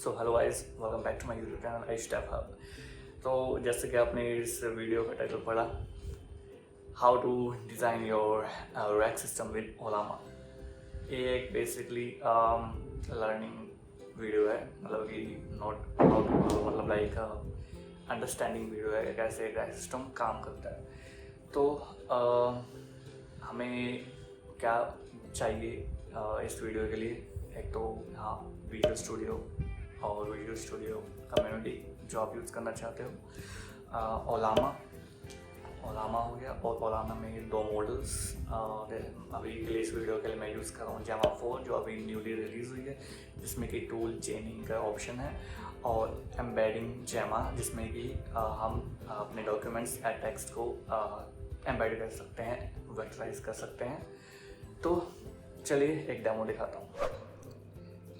So hello guys, welcome back to my YouTube channel step hub. तो जैसे कि आपने इस वीडियो का टाइटल पढ़ा, how to design your RAG system with Ollama. ये एक बेसिकली लर्निंग वीडियो है, मतलब कि नॉट हाउ टू, मतलब लाइक अंडरस्टैंडिंग वीडियो है, कैसे एक रैक सिस्टम काम करता है। तो हमें क्या चाहिए इस वीडियो के लिए? एक तो हाँ, विजुअल स्टूडियो और विजुअल स्टूडियो कम्युनिटी जो आप यूज़ करना चाहते हो। ओलामा हो गया, और ओलामा में दो मॉडल्स अभी के लिए इस वीडियो के लिए मैं यूज़ कर रहा हूँ जैमा 4, जो अभी न्यूली रिलीज़ हुई है, जिसमें कि टूल चेनिंग का ऑप्शन है, और एम्बेडिंग जैमा, जिसमें कि हम अपने डॉक्यूमेंट्स या टेक्स्ट को एम्बेड कर सकते हैं, वेक्टराइज कर सकते हैं। तो चलिए एक डेमो दिखाता हूँ।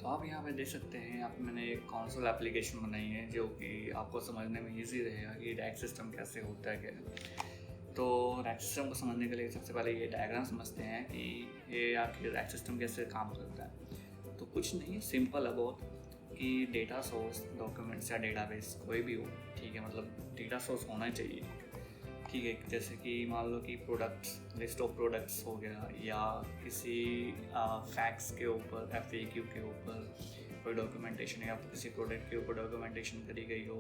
तो आप यहाँ पे देख सकते हैं, आप मैंने एक कंसोल एप्लीकेशन बनाई है जो कि आपको समझने में इजी रहेगा कि रैक सिस्टम कैसे होता है क्या। तो रैक सिस्टम को समझने के लिए सबसे पहले ये डायग्राम समझते हैं कि ये आखिर रैक सिस्टम कैसे काम करता है। तो कुछ नहीं, सिंपल है बहुत, कि डेटा सोर्स, डॉक्यूमेंट्स या डेटाबेस कोई भी हो, ठीक है, मतलब डेटा सोर्स होना चाहिए, ठीक है। जैसे कि मान लो कि प्रोडक्ट्स, लिस्ट ऑफ प्रोडक्ट्स हो गया, या किसी फैक्ट्स के ऊपर, FAQ के ऊपर कोई डॉक्यूमेंटेशन, या किसी प्रोडक्ट के ऊपर डॉक्यूमेंटेशन करी गई हो,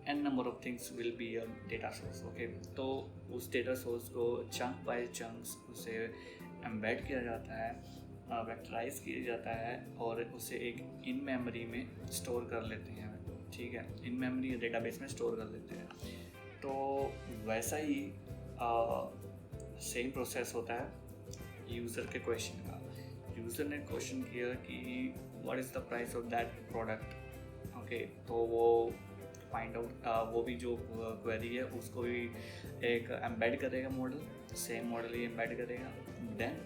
an number of things will be a data source, okay. तो उस डेटा सोर्स को चंक बाय चंक्स उसे एम्बेड किया जाता है, वेक्टराइज किया जाता है, और उसे एक इन मेमोरी में स्टोर कर लेते हैं, ठीक है, इन मेमोरी डेटाबेस में स्टोर कर लेते हैं। तो वैसा ही सेम प्रोसेस होता है यूज़र के क्वेश्चन का। यूज़र ने क्वेश्चन किया कि what is the price of that product, okay. तो वो फाइंड आउट, वो भी जो क्वेरी है उसको भी एक एम्बेड करेगा मॉडल, सेम मॉडल ही एम्बेड करेगा। Then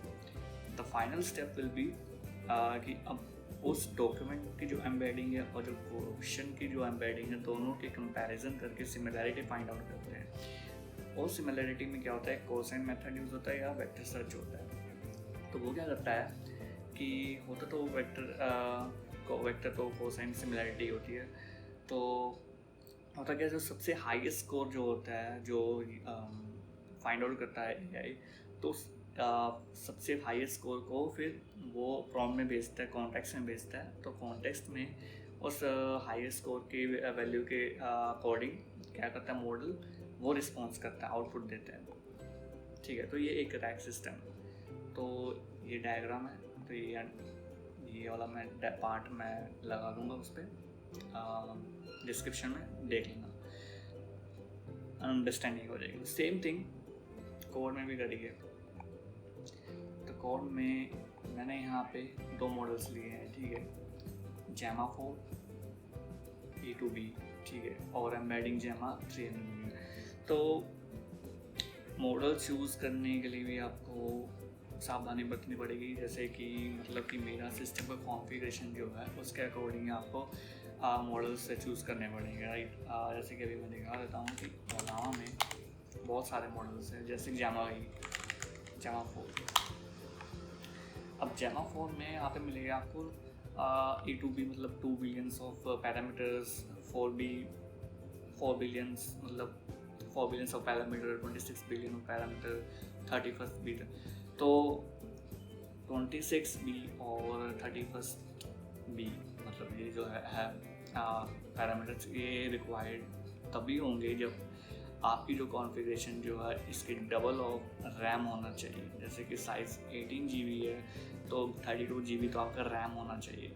the final step will be कि अब उस डॉक्यूमेंट की जो एम्बेडिंग है और जो क्वेश्चन की जो एम्बेडिंग है, दोनों के कंपैरिजन करके सिमिलैरिटी फाइंड आउट करते हैं। और सिमिलैरिटी में क्या होता है, कोसाइन मेथड यूज़ होता है या वेक्टर सर्च होता है। तो वो क्या करता है कि होता तो वेक्टर तो कोसाइन सिमिलैरिटी होती है। तो होता क्या है, जो सबसे हाईएस्ट स्कोर जो होता है, जो फाइंड आउट करता है AI, तो सबसे हाईएस्ट स्कोर को फिर वो प्रॉम्प्ट में भेजता है, कॉन्टेक्स्ट में भेजता है। तो कॉन्टेक्स्ट में उस हाईएस्ट स्कोर की वैल्यू के अकॉर्डिंग क्या करता है मॉडल, वो रिस्पॉन्स करता है, आउटपुट देता है, ठीक है। तो ये एक रैक सिस्टम है। तो ये डायग्राम है, तो ये वाला मैं पार्ट मैं लगा दूंगा उस पर, डिस्क्रिप्शन में देख लेना, अंडरस्टैंडिंग हो जाएगी। सेम थिंग कोड में भी करिए। तो कोड में मैंने यहाँ पे दो मॉडल्स लिए हैं, ठीक है, जैमा 4 E2B, ठीक है, और एम्बेडिंग जैमा 300। तो मॉडल्स यूज़ करने के लिए भी आपको सावधानी बरतनी पड़ेगी, जैसे कि मतलब कि मेरा सिस्टम का कॉन्फ़िगरेशन जो है उसके अकॉर्डिंग आपको मॉडल्स से चूज़ करने पड़ेंगे, राइट। जैसे कि अभी मैं दिखा देता हूँ कि ओलामा में बहुत सारे मॉडल्स हैं, जैसे जैमा 4। अब जैमा 4 में यहाँ पे मिलेगा आपको E2B, मतलब 2 बिलियंस ऑफ पैरामीटर्स, 4 बिलियंस मतलब 4 billions of parameter, 26 billion of parameter, 31 bit. तो 26B और 31B, मतलब ये जो है पैरामीटर्स, ये रिक्वायर्ड तभी होंगे जब आपकी जो कॉन्फ़िगरेशन जो है इसके डबल ऑफ रैम होना चाहिए। जैसे कि साइज़ 18 GB है तो 32 GB तो आपका रैम होना चाहिए,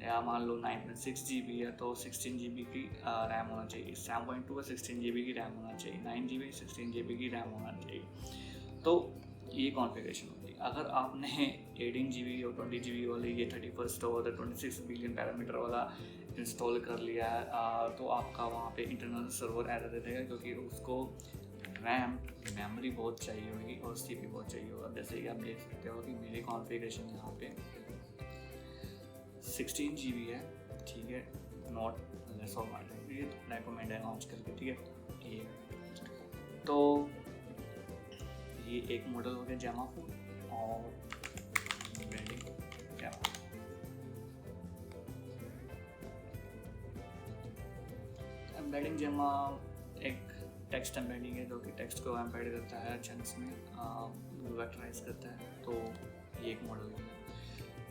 या मान लो 9.6 GB है तो 16 GB की रैम होना चाहिए, 7.2 है 16 GB की रैम होना चाहिए, 9 GB 16 GB की रैम होना चाहिए। तो ये कॉन्फ़िगरेशन होती है। अगर आपने 18 GB और 20 GB वाले ये 31 और 26 बिलियन पैरामीटर वाला इंस्टॉल कर लिया है, तो आपका वहाँ पे इंटरनल सर्वर एरर दे देगा, क्योंकि उसको रैम, मेमोरी बहुत चाहिए होगी और CPU बहुत चाहिए होगा। जैसे कि आप देख सकते हो कि मेरी कॉन्फ़िगरेशन यहाँ पे 16 GB है, ठीक है, नॉट लेस ऑफ वाट, ये रेकमेंड है लॉन्च करके, ठीक है। ये तो ये एक मॉडल हो गया जैमा 4 और एम्बेडिंग जैमा। एम्बेडिंग जेमा एक टेक्स्ट एम्बेडिंग है जो कि टेक्स्ट को एम्बेड करता है चंक्स में, वेक्टराइज करता है। तो ये एक मॉडल है।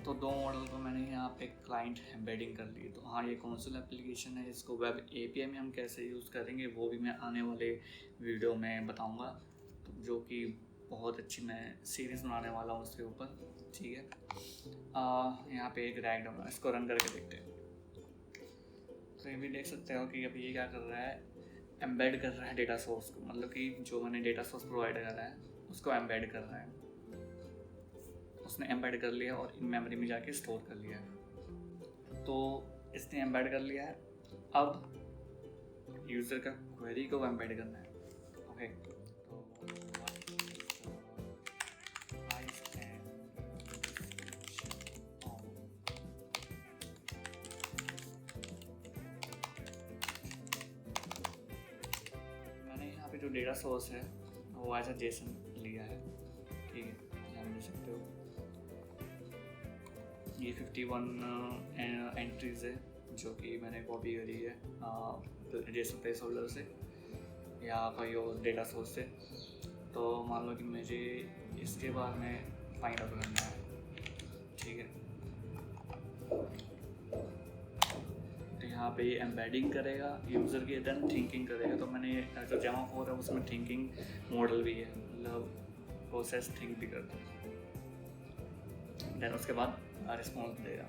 तो दो मॉडल को मैंने यहाँ पे क्लाइंट एम्बेडिंग कर ली। तो हाँ, ये कंसोल एप्लीकेशन है, इसको वेब एपीआई में हम कैसे यूज़ करेंगे वो भी मैं आने वाले वीडियो में बताऊँगा, तो जो कि बहुत अच्छी मैं सीरीज़ बनाने वाला हूँ उसके ऊपर, ठीक है। यहाँ पे एक रैग डाउन, इसको रन करके देखते हैं। तो ये भी देख सकते हो कि अभी ये क्या कर रहा है, एम्बेड कर रहा है डेटा सोर्स को, मतलब कि जो मैंने डेटा सोर्स प्रोवाइड करा है उसको एम्बेड कर रहा है। उसने एम्बेड कर लिया और इन मेमोरी में जाके स्टोर कर लिया है। तो इसने एम्बेड कर लिया है, अब यूज़र का क्वेरी को एम्बेड करना है। ओके, जो डेटा सोर्स है वो एज अ जेसन लिया है, ठीक है, यहाँ देख सकते हो। ये 51 एंट्रीज है जो कि मैंने कॉपी करी है जेसन प्लेस होल्डर से या कोई और डेटा सोर्स से। तो मान लो कि मुझे इसके बाद में फाइंड आउट करना है, ठीक है। यहाँ पे ये एम्बेडिंग करेगा यूज़र की, देन थिंकिंग करेगा। तो मैंने जो जावा 4 है उसमें थिंकिंग मॉडल भी है, मतलब प्रोसेस थिंक भी करता है। देन उसके बाद रिस्पॉन्स देगा,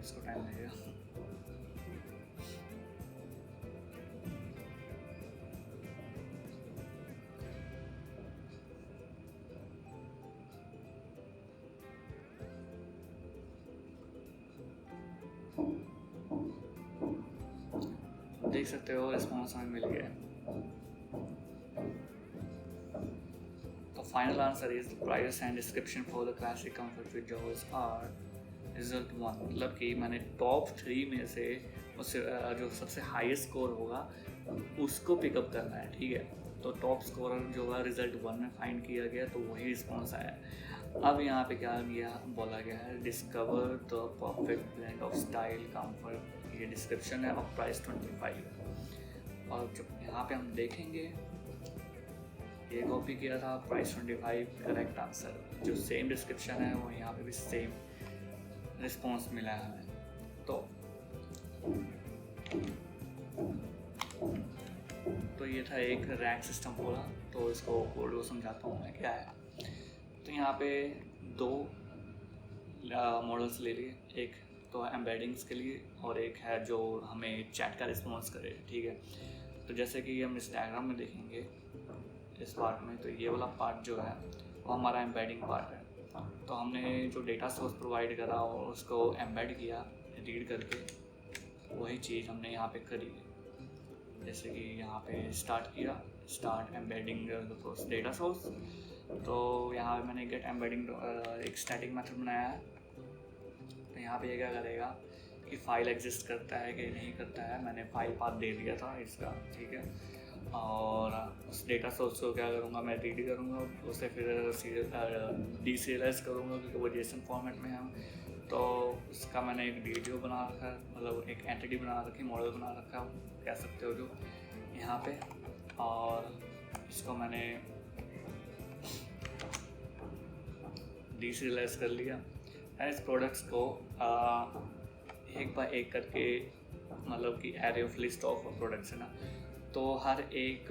इसको टाइम लगेगा। देख सकते हो रिस्पॉन्स हमें मिल गया। तो final answer is price and description for the classic comfort with jobs are result 1। मतलब कि मैंने टॉप 3 में से उससे जो सबसे हाईएस्ट स्कोर होगा उसको पिकअप करना है, ठीक है। तो टॉप स्कोर जो है रिजल्ट 1 में फाइंड किया गया, तो वही रिस्पॉन्स आया। अब यहाँ पे क्या बोला गया है, discover the perfect blend of style comfort, ये डिस्क्रिप्शन है, और प्राइस 25। और जब यहाँ पे हम देखेंगे ये कॉपी किया था प्राइस 25 करेक्ट आंसर, जो सेम डिस्क्रिप्शन है वो यहाँ पे भी सेम रिस्पॉन्स मिला है हमें। तो ये था एक रैंक सिस्टम पूरा। तो इसको कोड को समझाता हूँ मैं क्या है। तो यहाँ पे 2 मॉडल्स ले लिए, एक तो एम्बेडिंग्स के लिए और एक है जो हमें चैट का रिस्पॉन्स करे, ठीक है। तो जैसे कि हम इस डायग्राम में देखेंगे इस पार्ट में, तो ये वाला पार्ट जो है वो हमारा एम्बेडिंग पार्ट है। तो हमने जो डेटा सोर्स प्रोवाइड करा और उसको एम्बेड किया रीड करके, वही चीज़ हमने यहाँ पे करी है। जैसे कि यहाँ पे स्टार्ट एम्बेडिंग डेटा सोर्स। तो यहाँ पे मैंने गेट एम्बेडिंग एक स्टैटिक मेथड बनाया है। तो यहाँ पे ये क्या करेगा कि फाइल एग्जिस्ट करता है कि नहीं करता है, मैंने फाइल पाथ दे दिया था इसका, ठीक है। और उस डेटा सोर्स को क्या करूँगा, मैं रीड करूँगा, उसे फिर डीसीएलएस करूँगा क्योंकि वो जेसन फॉर्मेट में है। तो उसका मैंने एक वीडियो बना रखा है, मतलब एक एंटिटी बना रखी, मॉडल बना रखा कह सकते हो जो यहाँ पे। और इसको मैंने डीसीएलएस कर लिया। इस प्रोडक्ट्स को एक बाय एक करके, मतलब कि array of list of products है ना, तो हर एक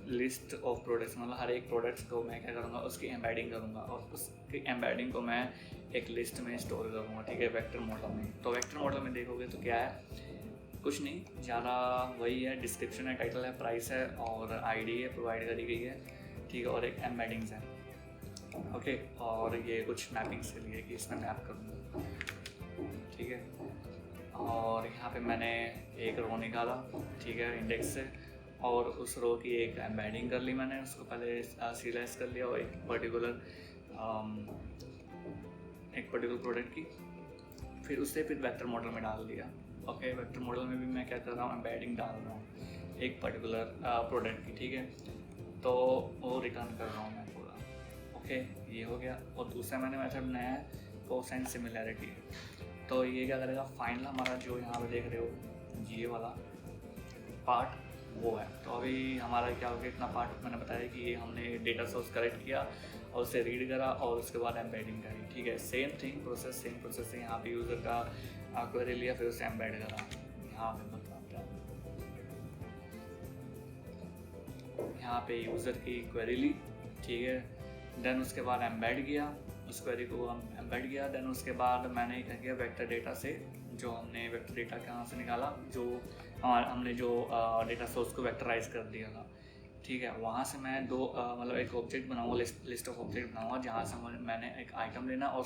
लिस्ट ऑफ प्रोडक्ट्स, मतलब हर एक प्रोडक्ट्स को मैं क्या करूँगा, उसकी एम्बेडिंग करूँगा और उसकी एम्बेडिंग को मैं एक लिस्ट में स्टोर करूँगा, ठीक है, वेक्टर मॉडल में। तो वेक्टर मॉडल में देखोगे तो क्या है, कुछ नहीं ज़्यादा, वही है, डिस्क्रिप्शन है, टाइटल है, प्राइस है और आईडी है प्रोवाइड करी गई है, ठीक है, और एक एम्बेडिंग्स है, ओके। और ये कुछ मैपिंग्स के लिए कि इसमें मैप करूँगा, ठीक है। और यहाँ पे मैंने एक रो निकाला, ठीक है, इंडेक्स से, और उस रो की एक एम्बेडिंग कर ली मैंने, उसको पहले सीरियलाइज कर लिया और एक पर्टिकुलर प्रोडक्ट की, फिर उससे फिर वेक्टर मॉडल में डाल दिया, ओके। वेक्टर मॉडल में भी मैं क्या कर रहा हूँ, एम्बेडिंग डाल रहा हूँ एक पर्टिकुलर प्रोडक्ट की, ठीक है। तो वो रिटर्न कर रहा हूँ मैं पूरा, ओके, ये हो गया। और दूसरा मैंने मेथड बनाया है कोसाइन सिमिलैरिटी। तो ये क्या करेगा, फाइनल हमारा जो यहाँ पे देख रहे हो ये वाला पार्ट वो है। तो अभी हमारा क्या हो गया, इतना पार्ट मैंने बताया कि ये हमने डेटा सोर्स कलेक्ट किया और उसे रीड करा और उसके बाद एम्बेडिंग करी, ठीक है। Same thing process, same process है। यहाँ पे यूज़र का क्वेरी लिया, फिर उसे एम्बेड करा। यहाँ पे बताता हूँ, यहाँ पे यूज़र की क्वेरी ली, ठीक है। देन उसके बाद एम्बेड किया, उस क्वेरी को हम एम्बेड किया। देन उसके बाद मैंने क्या किया, वेक्टर डेटा से जो हमने वेक्टर डेटा कहाँ से निकाला, जो हमने जो डेटा सोर्स को वेक्टराइज कर दिया था, ठीक है। वहाँ से मैं मतलब एक ऑब्जेक्ट बनाऊँगा, लिस्ट ऑफ ऑब्जेक्ट बनाऊँगा, जहाँ से मैंने एक आइटम लेना और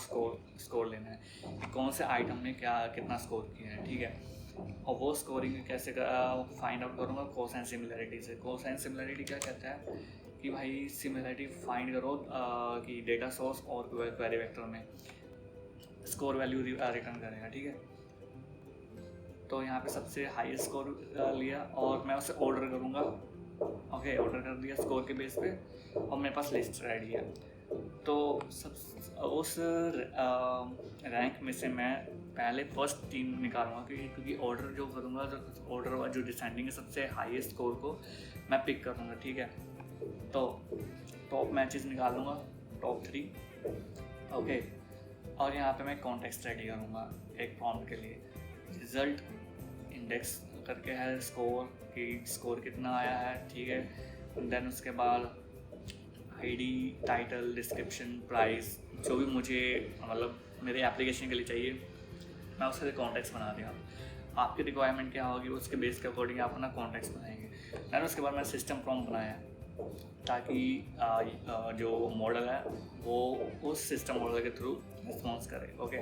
स्कोर लेना है कि कौन से आइटम ने कितना स्कोर किया है, ठीक है। और वो स्कोरिंग कैसे फाइंड आउट करूँगा, कोसाइन सिमिलरिटी से। कोसाइन सिमिलरिटी क्या कहता है कि भाई सिमिलरिटी फाइंड करो कि डेटा सोर्स और क्वेरी वेक्टर में स्कोर वैल्यू रिटर्न करेगा, ठीक है। तो यहाँ पे सबसे हाईएस्ट स्कोर लिया और मैं उसे ऑर्डर करूँगा, ओके। ऑर्डर कर दिया स्कोर के बेस पे और मेरे पास लिस्ट रेडी है। तो उस रैंक में से मैं पहले फर्स्ट 3 निकालूंगा, क्योंकि ऑर्डर जो करूँगा, ऑर्डर जो डिसेंडिंग है, सबसे हाईएस्ट स्कोर को मैं पिक करूँगा, ठीक है। तो टॉप मैचेस निकालूंगा, टॉप 3, ओके। और यहाँ पे मैं कॉन्टेक्स्ट रेडी करूँगा एक फॉर्म के लिए। रिजल्ट इंडेक्स करके है स्कोर कि स्कोर कितना आया है, ठीक है। देन उसके बाद आईडी, टाइटल, डिस्क्रिप्शन, प्राइस, जो भी मुझे मतलब मेरे एप्लीकेशन के लिए चाहिए, मैं उसके कॉन्टेक्स्ट बना दिया। आपकी रिक्वायरमेंट क्या होगी उसके बेस के अकॉर्डिंग आप अपना कॉन्टेक्स्ट बनाएंगे। देन उसके बाद मैं सिस्टम प्रॉम्प्ट बनाया ताकि जो मॉडल है वो उस सिस्टम मॉडल के थ्रू रिस्पॉन्स करे, ओके।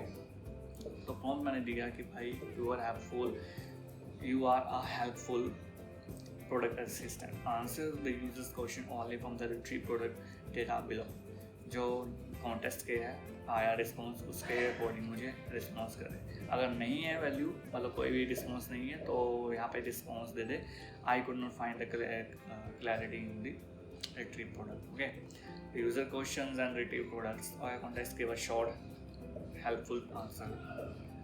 तो प्रॉम्प्ट मैंने दिया कि भाई you are a helpful product assistant, answer the user's question only from the retrieve product data below. जो कॉन्टेस्ट के है आया रिस्पॉन्स, उसके अकॉर्डिंग मुझे रिस्पॉन्स करे। अगर नहीं है वैल्यू, मतलब कोई भी रिस्पॉन्स नहीं है, तो यहाँ पे response they they I could not find the clarity in the retrieve product, okay. User questions and retrieve products or context give a short helpful answer.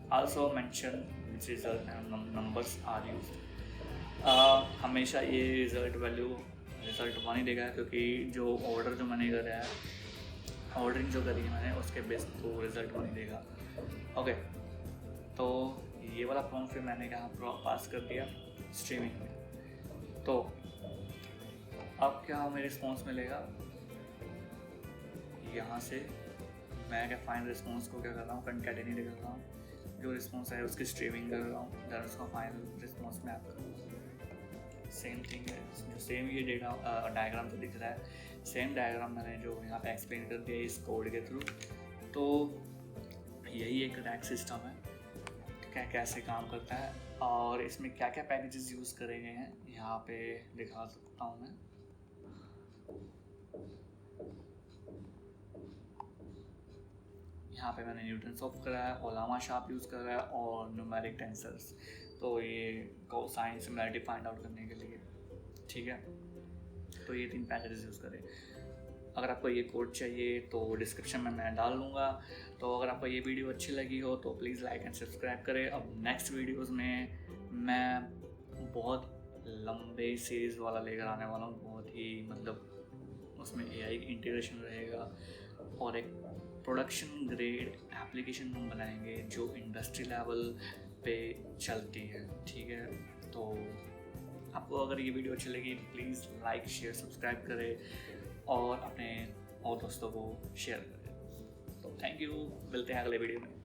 Also mention which result and numbers are used. हमेशा ये result 1 ही देगा, क्योंकि जो order जो मैंने करा है, ordering जो करी है मैंने, उसके बेस तो रिजल्ट 1 ही देगा, ओके। तो ये वाला प्रॉम्प्ट फिर मैंने कहाँ पास कर दिया स्ट्रीमिंग में। तो अब क्या हमें रिस्पॉन्स मिलेगा, यहाँ से मैं क्या फाइनल रिस्पॉन्स को क्या कर रहा हूँ, कंकैटिनेट कर रहा हूँ, जो रिस्पॉन्स है उसकी स्ट्रीमिंग कर रहा हूँ, देन उसका फाइनल रिस्पॉन्स में आपका सेम थिंग है। जो सेम ये डेटा डायग्राम जो दिख रहा है, सेम डायग्राम मैंने जो यहाँ पे एक्सप्लेन कर दिया इस कोड के थ्रू। तो यही एक रैक सिस्टम है, क्या कैसे काम करता है और इसमें क्या क्या पैकेजेस यूज़ करे गए हैं यहाँ पे दिखा सकता हूँ मैं। यहाँ पे मैंने न्यूटनसॉफ्ट करा है, ओलामा शार्प यूज़ करा है और न्यूमेरिक टेंसर्स। तो ये कोसाइन सिमिलरिटी फाइंड आउट करने के लिए, ठीक है। तो ये 3 पैकेजेस यूज़ करें। अगर आपको ये कोड चाहिए तो डिस्क्रिप्शन में मैं डाल दूँगा। तो अगर आपको ये वीडियो अच्छी लगी हो तो प्लीज़ लाइक एंड सब्सक्राइब करें। अब नेक्स्ट वीडियोज़ में मैं बहुत लंबे सीरीज़ वाला लेकर आने वाला हूँ, बहुत ही मतलब उसमें AI इंटीग्रेशन रहेगा और एक प्रोडक्शन ग्रेड एप्लीकेशन हम बनाएंगे जो इंडस्ट्री लेवल पे चलती है, ठीक है। तो आपको अगर ये वीडियो अच्छी लगी तो प्लीज़ लाइक, शेयर, सब्सक्राइब करें और अपने और दोस्तों को शेयर करें। तो थैंक यू, मिलते हैं अगले वीडियो में।